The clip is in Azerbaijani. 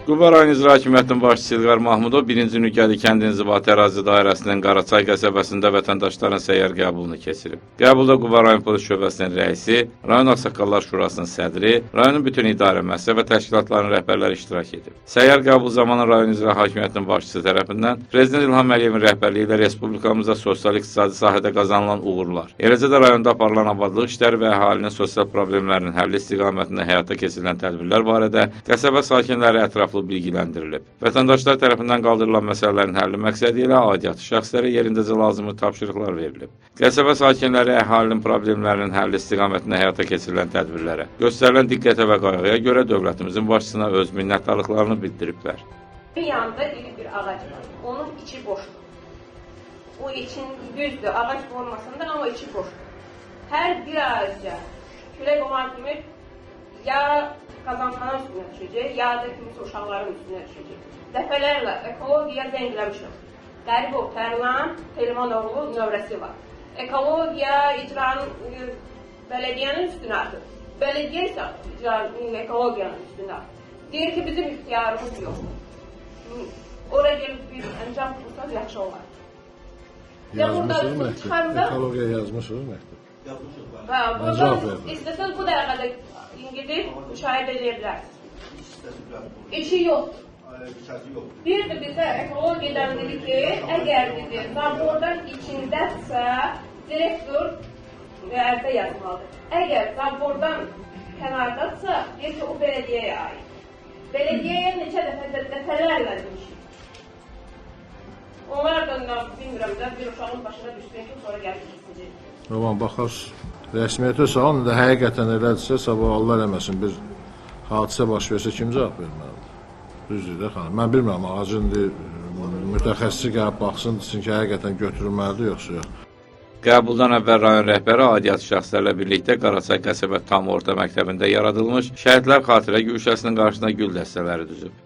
Quba rayon İcra Hakimiyyətinin başçısı İlqar Mahmudov 1-ci nüqədi kənd inzibati ərazi dairəsinin Qaraçay qəsəbəsində vətəndaşların səyyar qəbulunu keçirib. Qəbulda Quba rayon polis şöbəsinin rəisi, rayon Ağsaqqallar Şurasının sədri, rayonun bütün idarə müəssisə və təşkilatlarının rəhbərləri iştirak edib. Səyyar qəbul zamanı rayon İcra Hakimiyyətinin başçısı tərəfindən Prezident İlham Əliyevin rəhbərliyi ilə respublikamızda sosial-iqtisadi sahədə qazanılan uğurlar, eləcə də rayonda aparılan abadlıq işləri və əhalinin sosial problemlərinin həlli istiqamətində həyata keçirilən tədbirlər barədə qəsəbə sakinləri ətraflı bilgiləndirilib. Vətəndaşlar tərəfindən qaldırılan məsələlərin həlli məqsədi ilə aidiyyatı şəxslərə yerindəcə lazımlı tapşırıqlar verilib. Qəsəbə sakinləri əhalinin problemlərinin həlli istiqamətində həyata keçirilən tədbirlərə, göstərilən diqqətə və qayğıya görə dövlətimizin başçısına öz minnətdarlıqlarını bildiriblər. Bir yanda iri bir ağac var, onun içi boşdur. O için düzdür, ağac formasında ama içi boşdur. Hər bir ağaca külək olan kimi ya qazanxana üstünə düşəcək, ya da kimisi uşaqların üstünə düşəcək. Dəfələrlə ekologiya zəngiləmişəm. Qərib o, Tərlan Telmanoğlu növrəsi var. Ekologiya icranın bələdiyyənin üstünə atır. Bələdiyyə isə ekologiyanın üstünə atır. Deyir ki, bizim ixtiyarımız yoxdur. Oraya gelib bir əncam tutsaq yaxşı olar. Yazmışsınız məktub, ekologiya yazmışsınız məktub. Buradan istəsəz bu dəqiqədə gidib müşahidə edə bilərsiniz. İşi yoxdur. Bir de bizə ekologiyadan dedi ki, əgər dedi, zabordan içindəsə direktor ərzə yazmalıdır. Əgər zabordan kənardadsa, deyir ki, o bələdiyyəyə aid. Bələdiyyəyə neçə dəfələrlə demişik. Onlar da bilmirəm də bir uşağın başına düşdüyün ki, sonra gəlib keçəcək. Tamam, baxar, rəsmiyyətə salın, da həqiqətən elədirsə, sabah Allah eləməsin, bir hadisə baş versə kim cavab verməlidir? Düzdür də xanım. Mən bilmirəm, ağacın mütəxəssisi gəlib baxsın, desin ki, həqiqətən götürülməlidir, yoxsa yox. Qəbuldan əvvəl rayon rəhbəri aidiyyatı şəxslərlə birlikdə Qaraçay qəsəbə tam orta məktəbində yaradılmış Şəhidlər Xatirə Güşəsinin qarşısında gül dəstələri düzüb.